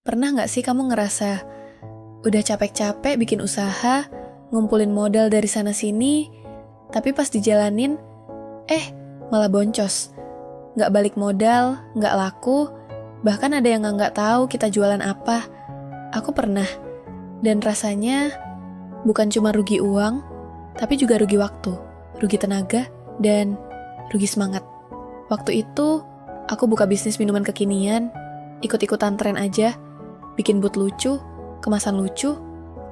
Pernah nggak sih kamu ngerasa udah capek-capek bikin usaha, ngumpulin modal dari sana-sini, tapi pas dijalanin, malah boncos. Nggak balik modal, nggak laku, bahkan ada yang nggak tahu kita jualan apa. Aku pernah, dan rasanya bukan cuma rugi uang, tapi juga rugi waktu, rugi tenaga, dan rugi semangat. Waktu itu, aku buka bisnis minuman kekinian, ikut-ikutan tren aja, bikin booth lucu, kemasan lucu,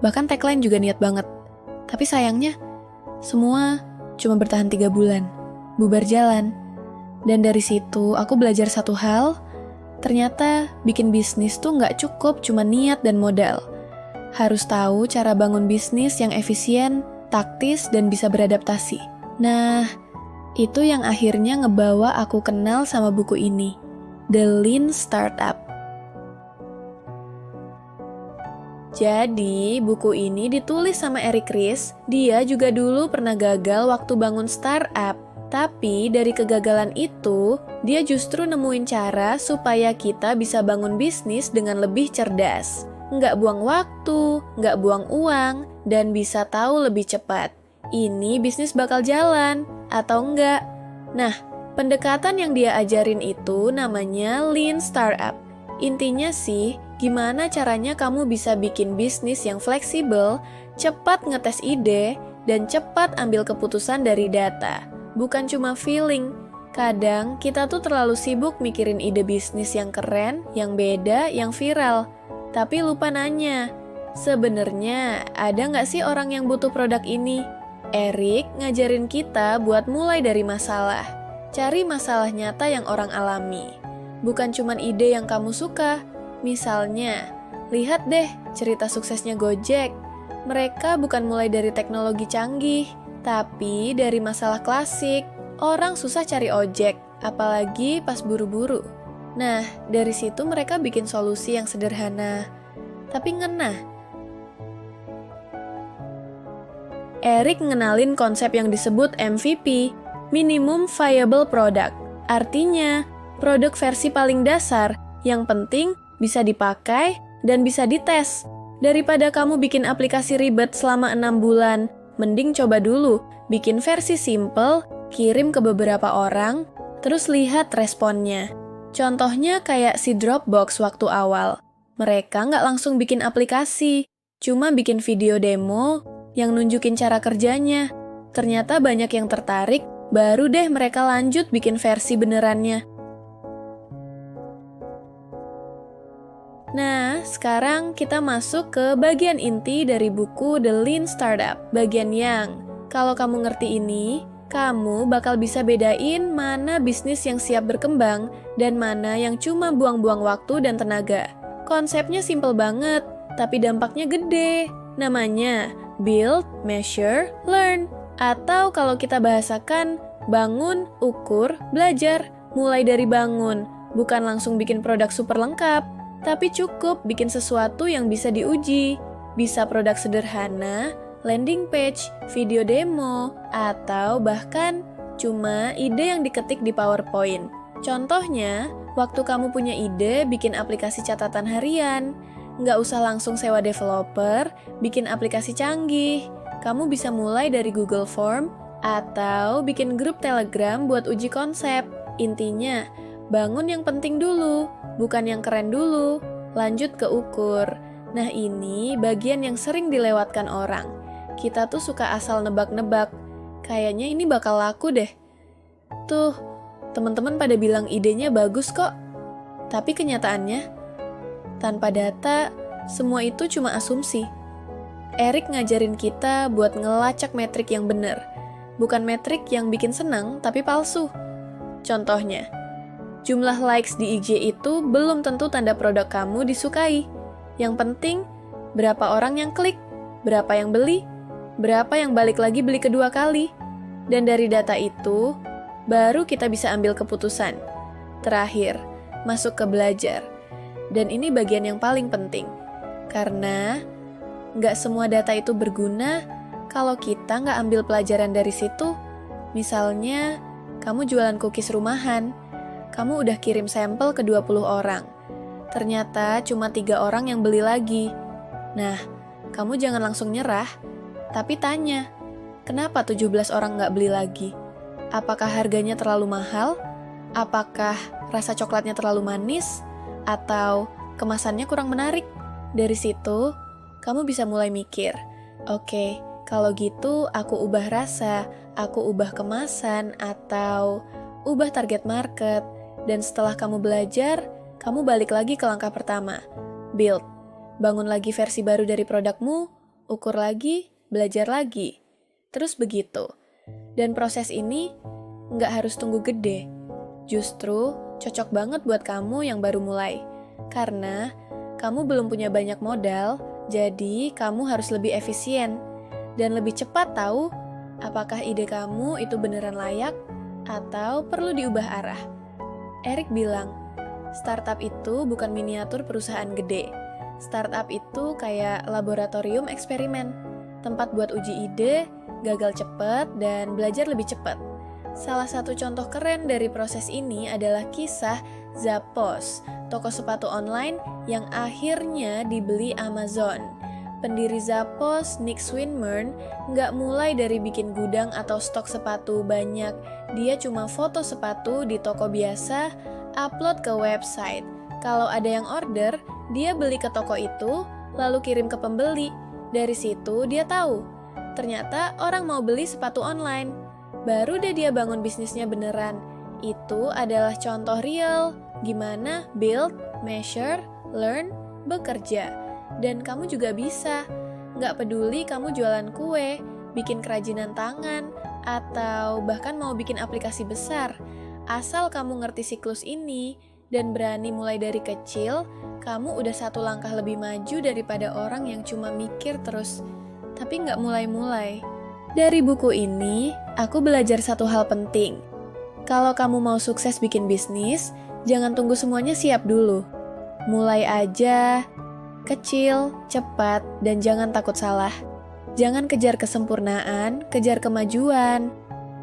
bahkan tagline juga niat banget. Tapi sayangnya, semua cuma bertahan 3 bulan, bubar jalan. Dan dari situ aku belajar satu hal, ternyata bikin bisnis tuh nggak cukup cuma niat dan modal. Harus tahu cara bangun bisnis yang efisien, taktis, dan bisa beradaptasi. Nah, itu yang akhirnya ngebawa aku kenal sama buku ini, The Lean Startup. Jadi, buku ini ditulis sama Eric Ries. Dia juga dulu pernah gagal waktu bangun startup. Tapi dari kegagalan itu, dia justru nemuin cara supaya kita bisa bangun bisnis dengan lebih cerdas. Nggak buang waktu, nggak buang uang, dan bisa tahu lebih cepat. Ini bisnis bakal jalan, atau enggak. Nah, pendekatan yang dia ajarin itu namanya Lean Startup. Intinya sih, gimana caranya kamu bisa bikin bisnis yang fleksibel, cepat ngetes ide, dan cepat ambil keputusan dari data. Bukan cuma feeling. Kadang kita tuh terlalu sibuk mikirin ide bisnis yang keren, yang beda, yang viral. Tapi lupa nanya, sebenarnya ada nggak sih orang yang butuh produk ini? Eric ngajarin kita buat mulai dari masalah. Cari masalah nyata yang orang alami. Bukan cuma ide yang kamu suka. Misalnya, lihat deh cerita suksesnya Gojek. Mereka bukan mulai dari teknologi canggih, tapi dari masalah klasik. Orang susah cari ojek, apalagi pas buru-buru. Nah, dari situ mereka bikin solusi yang sederhana, tapi ngena. Eric ngenalin konsep yang disebut MVP, Minimum Viable Product. Artinya, produk versi paling dasar, yang penting bisa dipakai dan bisa dites. Daripada kamu bikin aplikasi ribet selama 6 bulan, mending coba dulu bikin versi simple, kirim ke beberapa orang, terus lihat responnya. Contohnya kayak si Dropbox waktu awal. Mereka nggak langsung bikin aplikasi, cuma bikin video demo yang nunjukin cara kerjanya. Ternyata banyak yang tertarik, baru deh mereka lanjut bikin versi benerannya. Nah, sekarang kita masuk ke bagian inti dari buku The Lean Startup. Bagian yang, kalau kamu ngerti ini, kamu bakal bisa bedain mana bisnis yang siap berkembang dan mana yang cuma buang-buang waktu dan tenaga. Konsepnya simple banget, tapi dampaknya gede. Namanya Build, Measure, Learn. Atau kalau kita bahasakan, bangun, ukur, belajar. Mulai dari bangun, bukan langsung bikin produk super lengkap. Tapi cukup bikin sesuatu yang bisa diuji. Bisa produk sederhana, landing page, video demo, atau bahkan cuma ide yang diketik di PowerPoint. Contohnya, waktu kamu punya ide bikin aplikasi catatan harian, nggak usah langsung sewa developer, bikin aplikasi canggih. Kamu bisa mulai dari Google Form, atau bikin grup Telegram buat uji konsep. Intinya, bangun yang penting dulu, bukan yang keren dulu, lanjut ke ukur. Nah ini bagian yang sering dilewatkan orang. Kita tuh suka asal nebak-nebak, kayaknya ini bakal laku deh. Tuh, teman-teman pada bilang idenya bagus kok. Tapi kenyataannya, tanpa data, semua itu cuma asumsi. Eric ngajarin kita buat ngelacak metrik yang benar, bukan metrik yang bikin senang tapi palsu. Contohnya, jumlah likes di IG itu belum tentu tanda produk kamu disukai. Yang penting, berapa orang yang klik, berapa yang beli, berapa yang balik lagi beli kedua kali. Dan dari data itu, baru kita bisa ambil keputusan. Terakhir, masuk ke belajar. Dan ini bagian yang paling penting. Karena nggak semua data itu berguna kalau kita nggak ambil pelajaran dari situ. Misalnya, kamu jualan cookies rumahan, kamu udah kirim sampel ke 20 orang. Ternyata cuma 3 orang yang beli lagi. Nah, kamu jangan langsung nyerah, tapi tanya, kenapa 17 orang nggak beli lagi? Apakah harganya terlalu mahal? Apakah rasa coklatnya terlalu manis? Atau kemasannya kurang menarik? Dari situ, kamu bisa mulai mikir, oke, kalau gitu aku ubah rasa, aku ubah kemasan, atau ubah target market. Dan setelah kamu belajar, kamu balik lagi ke langkah pertama, build. Bangun lagi versi baru dari produkmu, ukur lagi, belajar lagi. Terus begitu. Dan proses ini nggak harus tunggu gede. Justru cocok banget buat kamu yang baru mulai. Karena kamu belum punya banyak modal, jadi kamu harus lebih efisien. Dan lebih cepat tahu apakah ide kamu itu beneran layak atau perlu diubah arah. Eric bilang, startup itu bukan miniatur perusahaan gede. Startup itu kayak laboratorium eksperimen, tempat buat uji ide, gagal cepat, dan belajar lebih cepat. Salah satu contoh keren dari proses ini adalah kisah Zappos, toko sepatu online yang akhirnya dibeli Amazon. Pendiri Zappos, Nick Swinmurn, nggak mulai dari bikin gudang atau stok sepatu banyak. Dia cuma foto sepatu di toko biasa, upload ke website. Kalau ada yang order, dia beli ke toko itu, lalu kirim ke pembeli. Dari situ dia tahu, ternyata orang mau beli sepatu online. Baru deh dia bangun bisnisnya beneran. Itu adalah contoh real, gimana build, measure, learn, bekerja. Dan kamu juga bisa. Nggak peduli kamu jualan kue, bikin kerajinan tangan, atau bahkan mau bikin aplikasi besar. Asal kamu ngerti siklus ini dan berani mulai dari kecil, kamu udah satu langkah lebih maju daripada orang yang cuma mikir terus, tapi nggak mulai-mulai. Dari buku ini, aku belajar satu hal penting. Kalau kamu mau sukses bikin bisnis, jangan tunggu semuanya siap dulu. Mulai aja, kecil, cepat, dan jangan takut salah. Jangan kejar kesempurnaan, kejar kemajuan.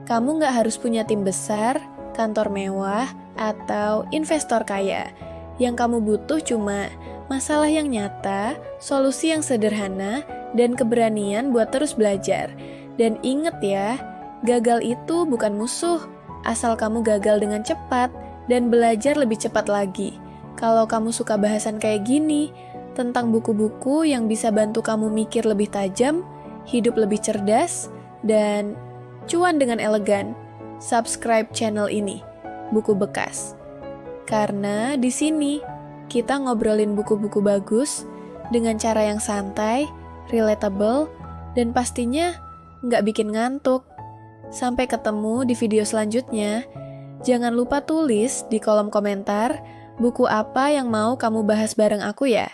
Kamu nggak harus punya tim besar, kantor mewah, atau investor kaya. Yang kamu butuh cuma masalah yang nyata, solusi yang sederhana, dan keberanian buat terus belajar. Dan inget ya, gagal itu bukan musuh, asal kamu gagal dengan cepat dan belajar lebih cepat lagi. Kalau kamu suka bahasan kayak gini, tentang buku-buku yang bisa bantu kamu mikir lebih tajam, hidup lebih cerdas, dan cuan dengan elegan, subscribe channel ini, Buku Bekas. Karena di sini kita ngobrolin buku-buku bagus dengan cara yang santai, relatable, dan pastinya nggak bikin ngantuk. Sampai ketemu di video selanjutnya. Jangan lupa tulis di kolom komentar buku apa yang mau kamu bahas bareng aku ya.